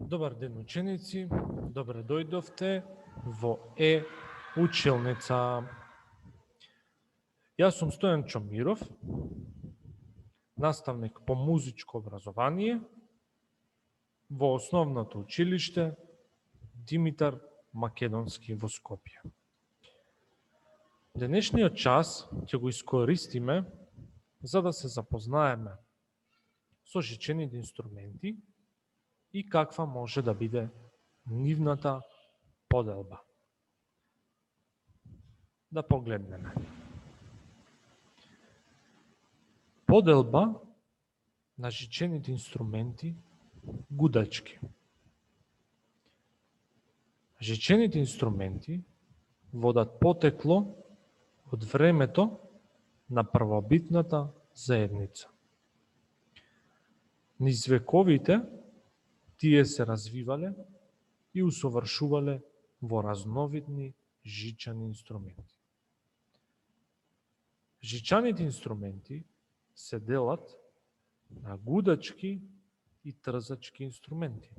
Добар ден, ученици, добре дојдовте во училница. Јас сум Стојан Чомиров, наставник по музичко образование во основното училиште Димитар Македонски во Скопје. Денешниот час ќе го искористиме за да се запознаеме со жичените инструменти и каква може да биде нивната поделба. Да погледнеме. Поделба на жичените инструменти гудачки. Жичените инструменти водат потекло од времето на првобитната заедница. Низ вековите тие се развивале и усовршувале во разновидни жичани инструменти. Жичаните инструменти се делат на гудачки и трзачки инструменти.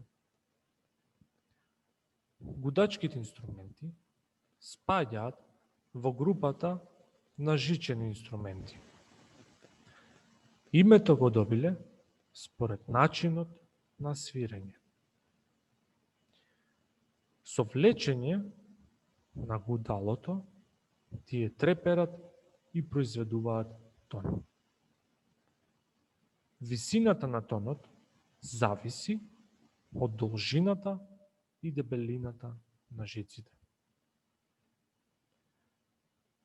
Гудачките инструменти спаѓаат во групата на жичени инструменти. Името го добиле според начинот на свирење. Со влечење на гудалото тие треперат и произведуваат тон. Висината на тонот зависи од должината и дебелината на жиците.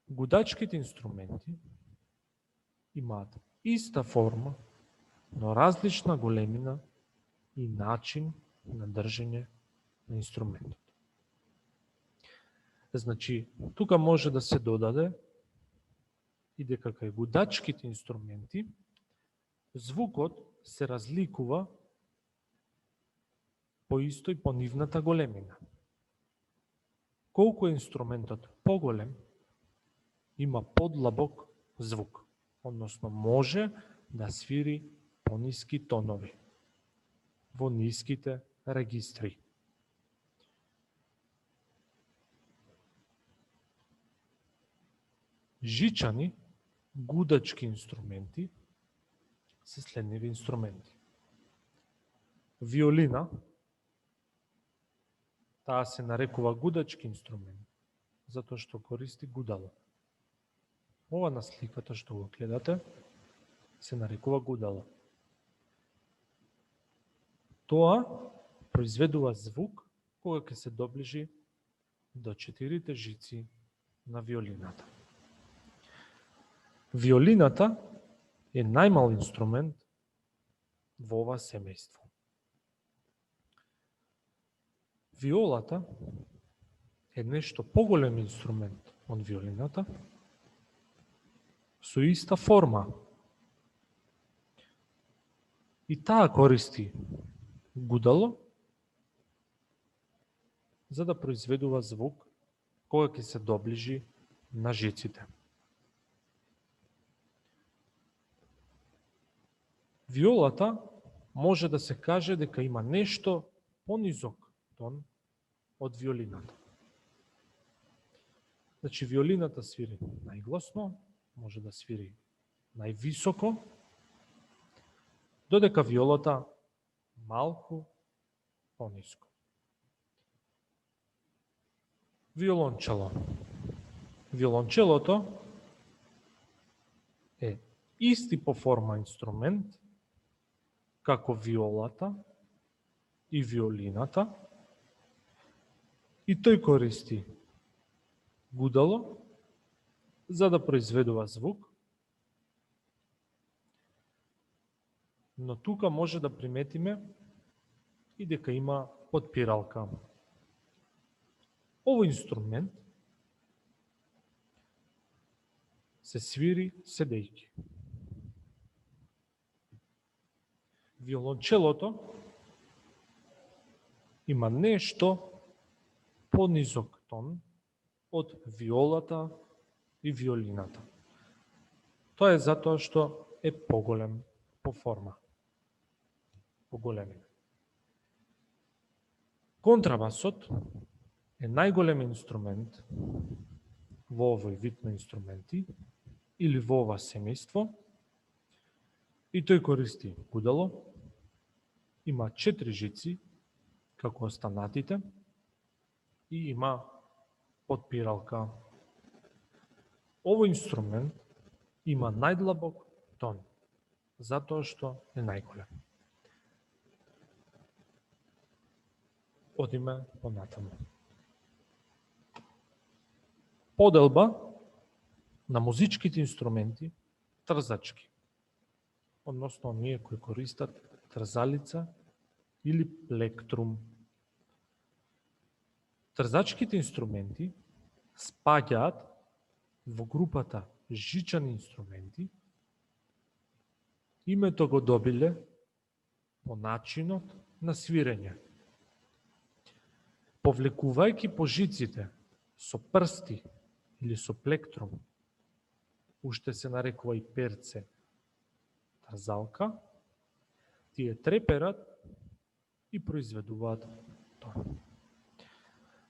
Гудачките инструменти имаат иста форма, но различна големина и начин на држење на инструментот. Значи, тука може да се додаде и дека кај гудачките инструменти звукот се разликува по исто и по нивната големина. Колку е инструментот поголем, има подлабок звук, односно може да свири пониски тонови во ниските регистри. Жичани гудачки инструменти се следниви инструменти. Виолина, таа се нарекува гудачки инструмент, затоа што користи гудало. Ова на сликата што го гледате се нарекува гудало. Тоа произведува звук кога ќе се доближи до 4 жици на виолината. Виолината е најмал инструмент во ова семејство. Виолата е нешто поголем инструмент од виолината, со иста форма. И таа користи гудало за да произведува звук кога ќе се доближи на жиците. Виолата може да се каже дека има нешто понизок тон од виолината. Значи, виолината свири најгласно, може да свири највисоко, додека виолата малку пониско. Виолончело. Виолончелото е исти по форма инструмент како виолата и виолината, и тој користи гудало за да произведува звук, но тука може да приметиме и дека има подпиралка. Овој инструмент се свири седејќи. Виолончелото има нешто понизок тон од виолата и виолината. Тоа е затоа што е поголем по форма, по големина. Контрабасот е најголем инструмент во овој вид на инструменти или во ова семејство и тој користи гудало, има 4 жици како останатите и има подпиралка. Овој инструмент има најдлабок тон, затоа што е најголем. Одиме понатаму. Поделба на музичките инструменти трзачки, односно оние кои користат трзалица или плектрум. Трзачките инструменти спаѓаат во групата жичани инструменти. Името го добиле по начинот на свирење. Повлекувајќи по жиците со прсти или со плектрум, уште се нарекува и перце, трзалка, тие треперат и произведуваат тон.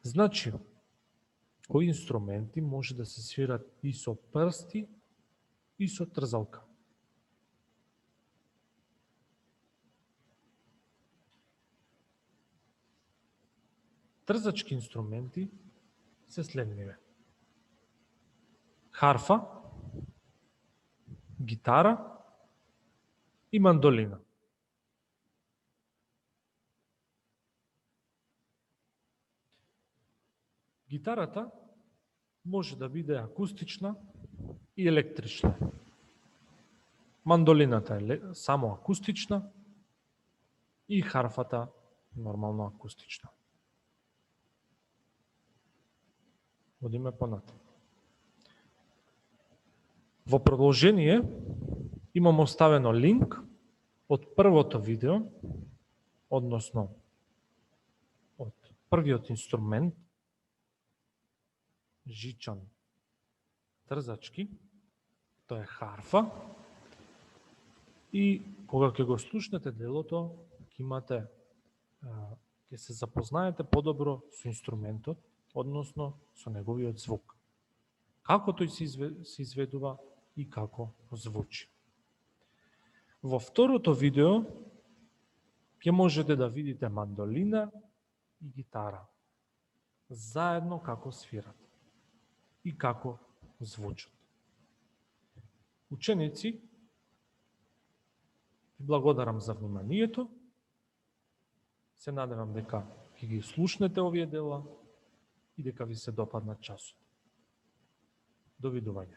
Значи, кои инструменти може да се свират и со прсти и со трзалка. Трзачки инструменти се следниве: харфа, гитара и мандолина. Гитарата може да биде акустична и електрична. Мандолината е само акустична и харфата нормално акустична. Одиме понатаму. Во продолжение имам оставено линк од првото видео, односно од првиот инструмент, жичан трзачки, тоа е харфа, и кога ќе го слушнете делото, ќе се запознаете подобро со инструментот, односно со неговиот звук. Како тој се изведува и како звучи. Во второто видео ќе можете да видите мандолина и гитара заедно како свират и како звучат. Ученици, ви благодарам за вниманието. Се надевам дека ќе ги слушнете овие дела и дека ви се допадна часот. Довидување.